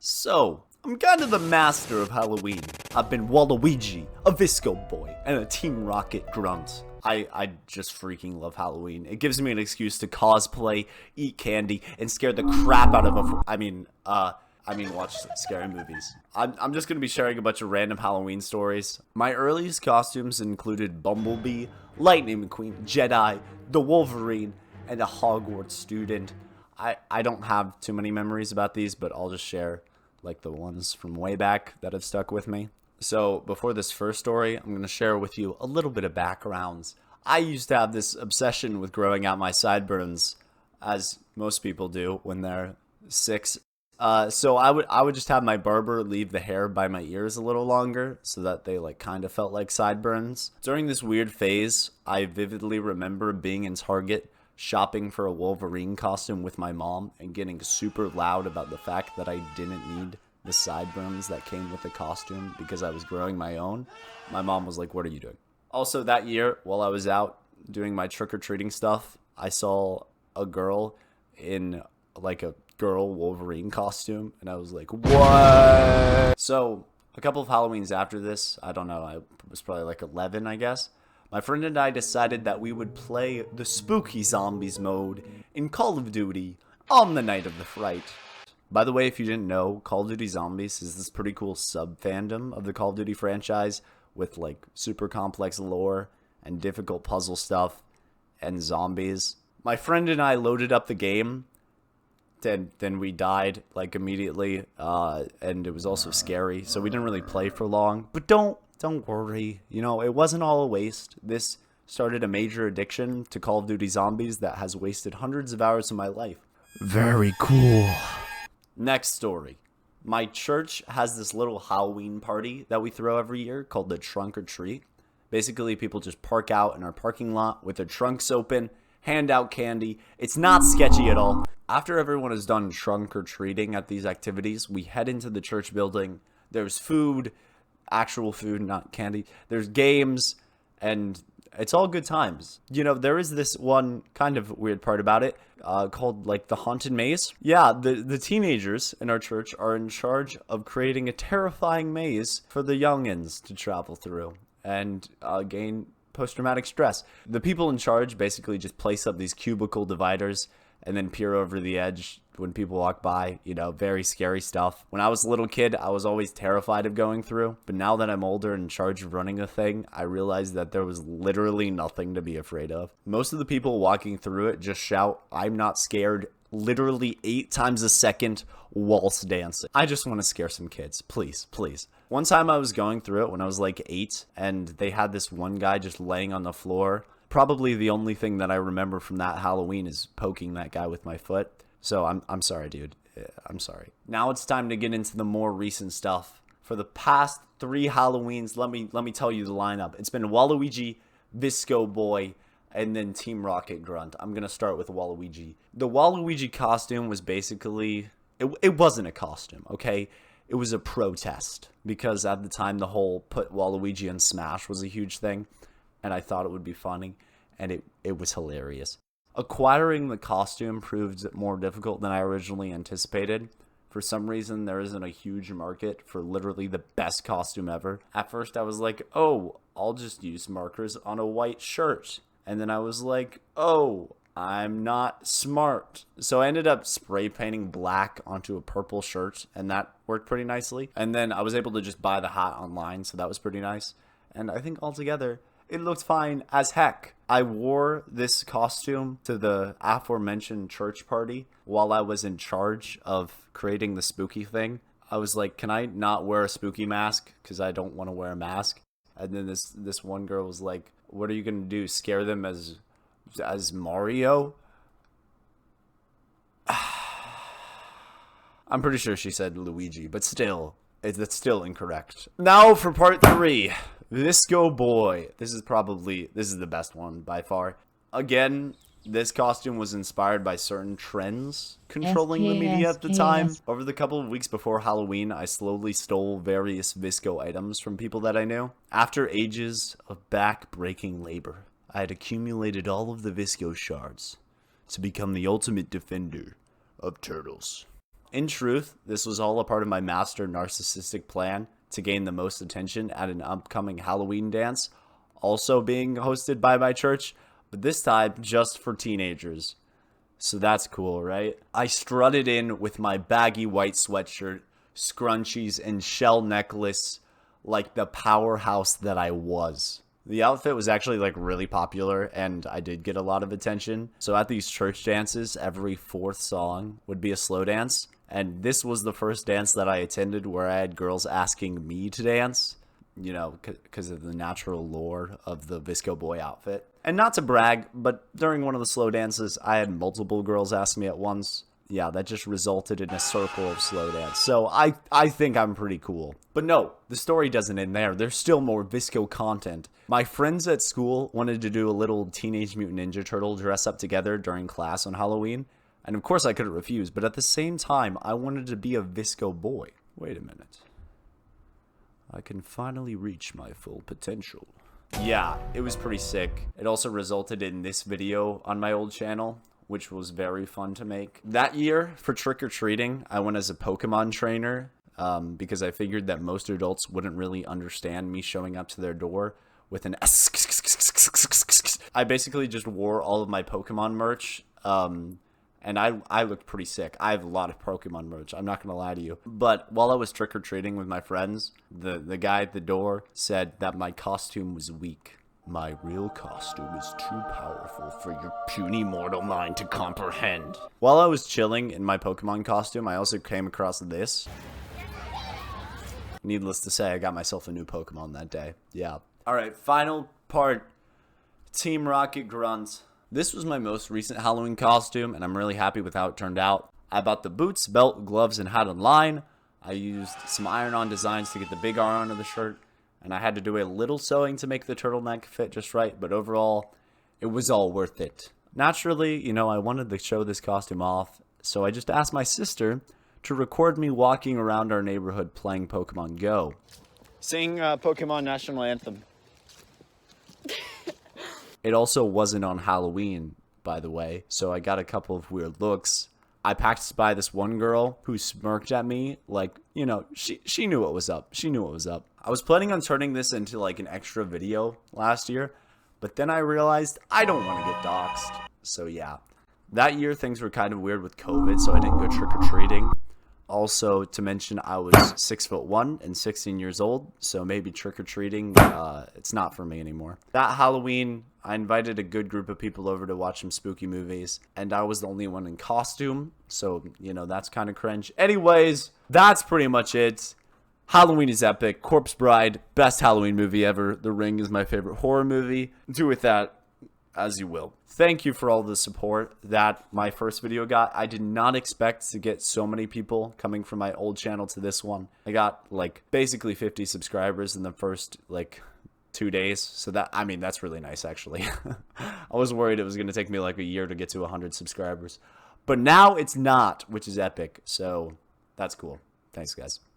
So, I'm kind of the master of Halloween. I've been Waluigi, a Visco boy, and a Team Rocket grunt. I just freaking love Halloween. It gives me an excuse to cosplay, eat candy, and scare the crap out of watch scary movies. I'm just gonna be sharing a bunch of random Halloween stories. My earliest costumes included Bumblebee, Lightning McQueen, Jedi, the Wolverine, and a Hogwarts student. I don't have too many memories about these, but I'll just share like the ones from way back that have stuck with me. So before this first story, I'm going to share with you a little bit of backgrounds. I used to have this obsession with growing out my sideburns, as most people do when they're 6. So I would just have my barber leave the hair by my ears a little longer so that they like kind of felt like sideburns. During this weird phase, I vividly remember being in Target shopping for a Wolverine costume with my mom and getting super loud about the fact that I didn't need the sideburns that came with the costume because I was growing my own. My mom was like, "What are you doing?" Also that year, while I was out doing my trick-or-treating stuff, I saw a girl in like a girl Wolverine costume and I was like, "What?" So a couple of Halloweens after this, I don't know, I was probably like 11, I guess. My friend and I decided that we would play the Spooky Zombies mode in Call of Duty on the night of the fright. By the way, if you didn't know, Call of Duty Zombies is this pretty cool sub-fandom of the Call of Duty franchise with like super complex lore and difficult puzzle stuff and zombies. My friend and I loaded up the game, then we died like immediately, and it was also scary, so we didn't really play for long. But don't worry, you know, it wasn't all a waste. This started a major addiction to Call of Duty Zombies that has wasted hundreds of hours of my life. Very cool. Next story. My church has this little Halloween party that we throw every year called the Trunk or Treat. Basically, people just park out in our parking lot with their trunks open, hand out candy. It's not sketchy at all. After everyone is done trunk or treating at these activities, we head into the church building. There's food, actual food, not candy. There's games, and it's all good times. You know, there is this one kind of weird part about it called like the Haunted Maze. Yeah, the teenagers in our church are in charge of creating a terrifying maze for the youngins to travel through and gain post-traumatic stress. The people in charge basically just place up these cubicle dividers and then peer over the edge when people walk by. You know, very scary stuff. When I was a little kid, I was always terrified of going through. But now that I'm older and in charge of running a thing, I realized that there was literally nothing to be afraid of. Most of the people walking through it just shout, "I'm not scared," literally 8 times a second, waltz dancing. I just want to scare some kids. Please, please. One time I was going through it when I was like 8, and they had this one guy just laying on the floor. Probably the only thing that I remember from that Halloween is poking that guy with my foot. So I'm sorry, dude. I'm sorry. Now it's time to get into the more recent stuff. For the past 3 Halloweens, let me tell you the lineup. It's been Waluigi, Visco Boy, and then Team Rocket Grunt. I'm gonna start with Waluigi. The Waluigi costume was basically it wasn't a costume, okay? It was a protest because at the time the whole put Waluigi in Smash was a huge thing. And I thought it would be funny, and it was hilarious. Acquiring the costume proved more difficult than I originally anticipated. For some reason, there isn't a huge market for literally the best costume ever. At first, I was like, oh, I'll just use markers on a white shirt. And then I was like, oh, I'm not smart. So I ended up spray painting black onto a purple shirt, and that worked pretty nicely. And then I was able to just buy the hat online, so that was pretty nice. And I think altogether, it looked fine as heck. I wore this costume to the aforementioned church party while I was in charge of creating the spooky thing. I was like, can I not wear a spooky mask? Because I don't want to wear a mask. And then this one girl was like, what are you going to do? Scare them as Mario? I'm pretty sure she said Luigi, but still, that's still incorrect. Now for part 3. Visco Boy. This is the best one by far. Again, this costume was inspired by certain trends controlling the media at the time. Over the couple of weeks before Halloween, I slowly stole various Visco items from people that I knew. After ages of back-breaking labor, I had accumulated all of the Visco shards to become the ultimate defender of turtles. In truth, this was all a part of my master narcissistic plan to gain the most attention at an upcoming Halloween dance, also being hosted by my church, but this time just for teenagers. So that's cool, right? I strutted in with my baggy white sweatshirt, scrunchies, and shell necklace like the powerhouse that I was. The outfit was actually like really popular and I did get a lot of attention. So at these church dances, every fourth song would be a slow dance. And this was the first dance that I attended where I had girls asking me to dance, you know, because of the natural lore of the Visco Boy outfit. And not to brag, but during one of the slow dances, I had multiple girls ask me at once. Yeah, that just resulted in a circle of slow dance. So I think I'm pretty cool. But no, the story doesn't end there. There's still more Visco content. My friends at school wanted to do a little Teenage Mutant Ninja Turtle dress up together during class on Halloween. And of course I couldn't refuse, but at the same time, I wanted to be a Visco Boy. Wait a minute. I can finally reach my full potential. Yeah, it was pretty sick. It also resulted in this video on my old channel, which was very fun to make. That year, for trick-or-treating, I went as a Pokemon trainer because I figured that most adults wouldn't really understand me showing up to their door with an I basically just wore all of my Pokemon merch, and I looked pretty sick. I have a lot of Pokemon merch, I'm not going to lie to you. But while I was trick-or-treating with my friends, the guy at the door said that my costume was weak. My real costume is too powerful for your puny mortal mind to comprehend. While I was chilling in my Pokemon costume, I also came across this. Needless to say, I got myself a new Pokemon that day. Yeah. Alright, final part. Team Rocket Grunt. This was my most recent Halloween costume, and I'm really happy with how it turned out. I bought the boots, belt, gloves, and hat online. I used some iron-on designs to get the big R onto the shirt. And I had to do a little sewing to make the turtleneck fit just right, but overall, it was all worth it. Naturally, you know, I wanted to show this costume off, so I just asked my sister to record me walking around our neighborhood playing Pokemon Go. Sing Pokemon National Anthem. It also wasn't on Halloween, by the way, so I got a couple of weird looks. I passed by this one girl who smirked at me like, you know, she knew what was up. She knew what was up. I was planning on turning this into like an extra video last year, but then I realized I don't want to get doxxed. So yeah, that year things were kind of weird with COVID, so I didn't go trick-or-treating. Also, to mention, I was 6'1" and 16 years old, so maybe trick-or-treating, it's not for me anymore. That Halloween, I invited a good group of people over to watch some spooky movies, and I was the only one in costume, so, you know, that's kind of cringe. Anyways, that's pretty much it. Halloween is epic. Corpse Bride, best Halloween movie ever. The Ring is my favorite horror movie. Do with that as you will. Thank you for all the support that my first video got. I did not expect to get so many people coming from my old channel to this one. I got like basically 50 subscribers in the first like 2 days. So that, I mean, that's really nice actually. I was worried it was going to take me like a year to get to 100 subscribers. But now it's not, which is epic. So that's cool. Thanks guys.